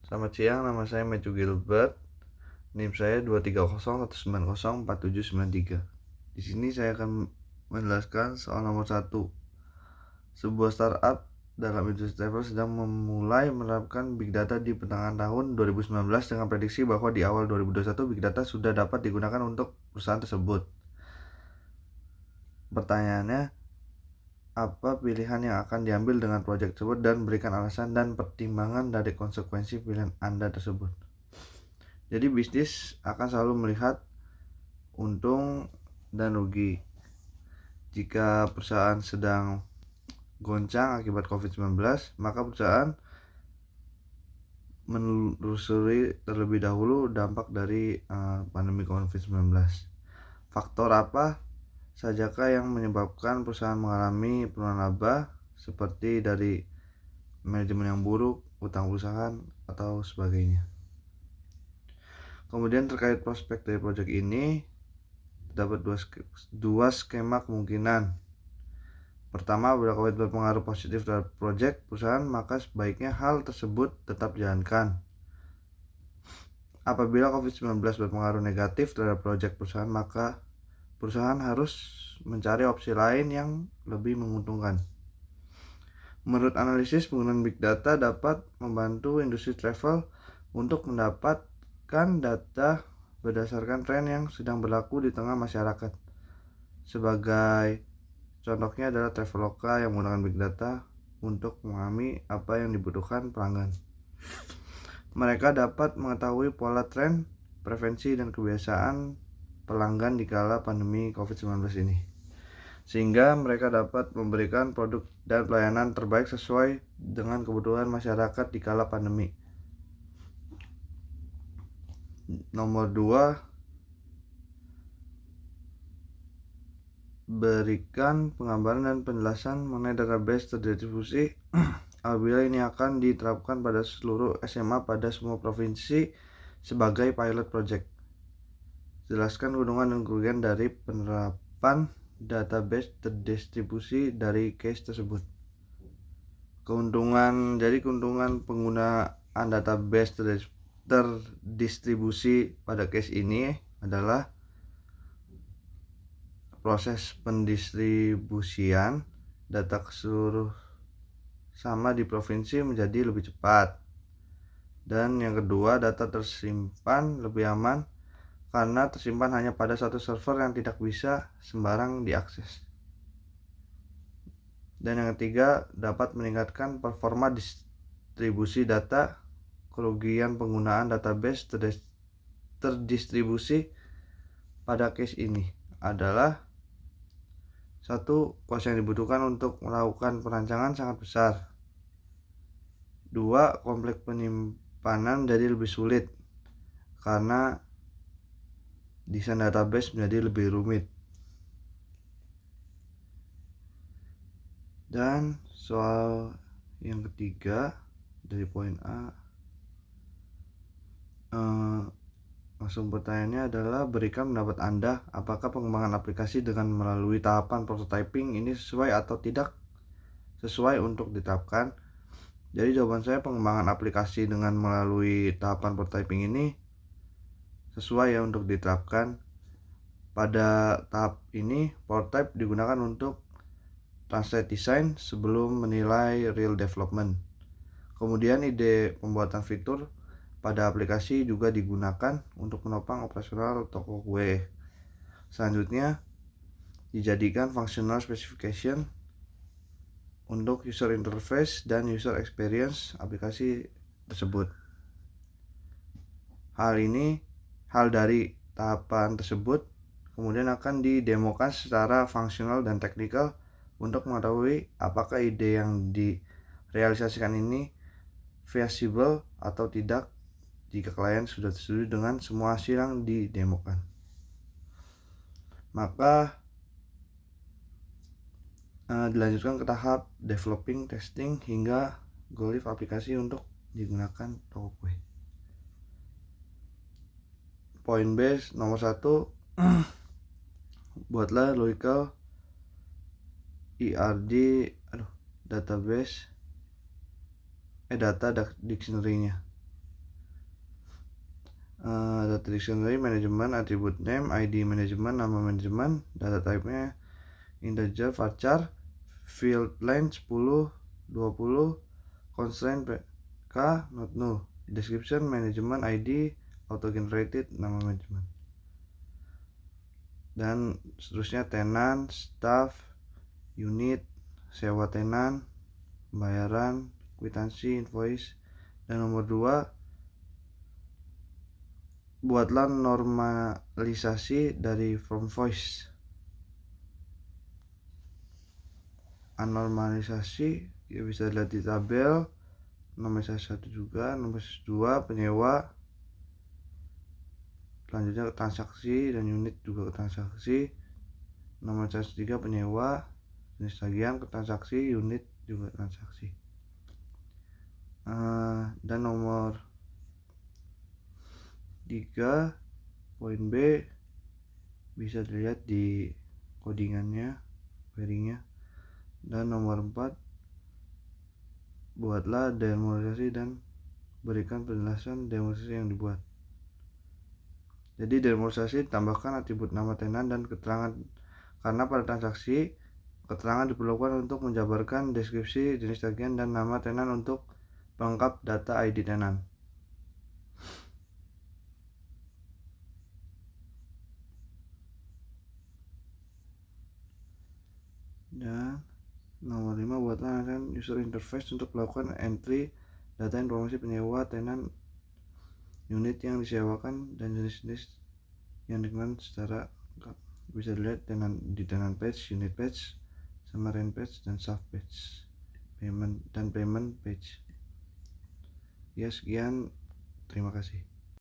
Selamat siang, nama saya Matthew Gilbert. NIM saya 23019047793. Di sini saya akan menjelaskan soal nomor 1. Sebuah startup dalam industri travel sedang memulai menerapkan Big Data di pertengahan tahun 2019 dengan prediksi bahwa di awal 2021 Big Data sudah dapat digunakan untuk perusahaan tersebut. Pertanyaannya, apa pilihan yang akan diambil dengan proyek tersebut dan berikan alasan dan pertimbangan dari konsekuensi pilihan Anda tersebut. Jadi bisnis akan selalu melihat untung dan rugi. Jika perusahaan sedang goncang akibat COVID-19, maka perusahaan menelusuri terlebih dahulu dampak dari pandemi COVID-19. Faktor apa sajakah yang menyebabkan perusahaan mengalami penurunan laba, seperti dari manajemen yang buruk, utang perusahaan, atau sebagainya. Kemudian terkait prospek dari proyek ini, dapat dua skema kemungkinan. Pertama, bila COVID berpengaruh positif terhadap proyek perusahaan, maka sebaiknya hal tersebut tetap dijalankan. Apabila COVID-19 berpengaruh negatif terhadap proyek perusahaan, maka perusahaan harus mencari opsi lain yang lebih menguntungkan. Menurut analisis, penggunaan Big Data dapat membantu industri travel untuk mendapatkan data berdasarkan tren yang sedang berlaku di tengah masyarakat. Sebagai contohnya adalah Traveloka yang menggunakan Big Data untuk memahami apa yang dibutuhkan pelanggan. Mereka dapat mengetahui pola tren, preferensi, dan kebiasaan pelanggan di kala pandemi COVID-19 ini, sehingga mereka dapat memberikan produk dan pelayanan terbaik sesuai dengan kebutuhan masyarakat di kala pandemi. Nomor 2, berikan penggambaran dan penjelasan mengenai database terdistribusi apabila ini akan diterapkan pada seluruh SMA pada semua provinsi sebagai pilot project. Jelaskan keuntungan dan kerugian dari penerapan database terdistribusi dari case tersebut. Keuntungan penggunaan database terdistribusi pada case ini adalah proses pendistribusian data ke seluruh sama di provinsi menjadi lebih cepat. Dan yang kedua, data tersimpan lebih aman karena tersimpan hanya pada satu server yang tidak bisa sembarang diakses. Dan yang ketiga, dapat meningkatkan performa distribusi data. Kerugian penggunaan database terdistribusi pada case ini adalah: 1. Kos yang dibutuhkan untuk melakukan perancangan sangat besar. 2. Kompleks penyimpanan menjadi lebih sulit karena desain database menjadi lebih rumit. Dan soal yang ketiga dari poin A, langsung pertanyaannya adalah: berikan pendapat Anda, apakah pengembangan aplikasi dengan melalui tahapan prototyping ini sesuai atau tidak sesuai untuk diterapkan? Jadi jawaban saya, pengembangan aplikasi dengan melalui tahapan prototyping ini sesuai ya untuk diterapkan. Pada tahap ini, prototype digunakan untuk translate design sebelum menilai real development. Kemudian ide pembuatan fitur pada aplikasi juga digunakan untuk menopang operasional toko kue. Selanjutnya, dijadikan functional specification untuk user interface dan user experience aplikasi tersebut. Hal dari tahapan tersebut kemudian akan didemokan secara fungsional dan teknikal untuk mengetahui apakah ide yang direalisasikan ini feasible atau tidak jika klien sudah setuju dengan semua hasil yang didemokan. Maka dilanjutkan ke tahap developing, testing, hingga go live aplikasi untuk digunakan toko kue. Poin B nomor 1, buatlah logical ERD data dictionary-nya. Data dictionary manajemen, attribute name, ID manajemen, nama manajemen, data type-nya integer, varchar, field length 10, 20, constraint PK, not null, description manajemen, ID, auto generated, nama manajemen, dan seterusnya tenant, staff, unit, sewa tenan, pembayaran, kwitansi, invoice. Dan nomor 2, buatlah normalisasi dari from voice. Anormalisasi ya bisa dilihat di tabel. Normalisasi 1 juga, normalisasi 2 penyewa, selanjutnya transaksi dan unit juga ke transaksi. Normalisasi 3 penyewa, jenis tagihan ke transaksi, unit juga transaksi. Dan nomor 3 poin B bisa dilihat di codingannya, query-nya. Dan nomor 4, buatlah denormalisasi dan berikan penjelasan denormalisasi yang dibuat. Jadi denormalisasi tambahkan atribut nama tenan dan keterangan, karena pada transaksi keterangan diperlukan untuk menjabarkan deskripsi jenis tagihan dan nama tenan untuk pelengkap data ID tenan. Dan nomor 5, buatlah user interface untuk melakukan entry data informasi penyewa, tenan, unit yang disewakan, dan jenis-jenis yang dikenakan secara lengkap. Bisa dilihat di tenan page, unit page, sama rent page dan sub page, payment page. Ya, sekian, terima kasih.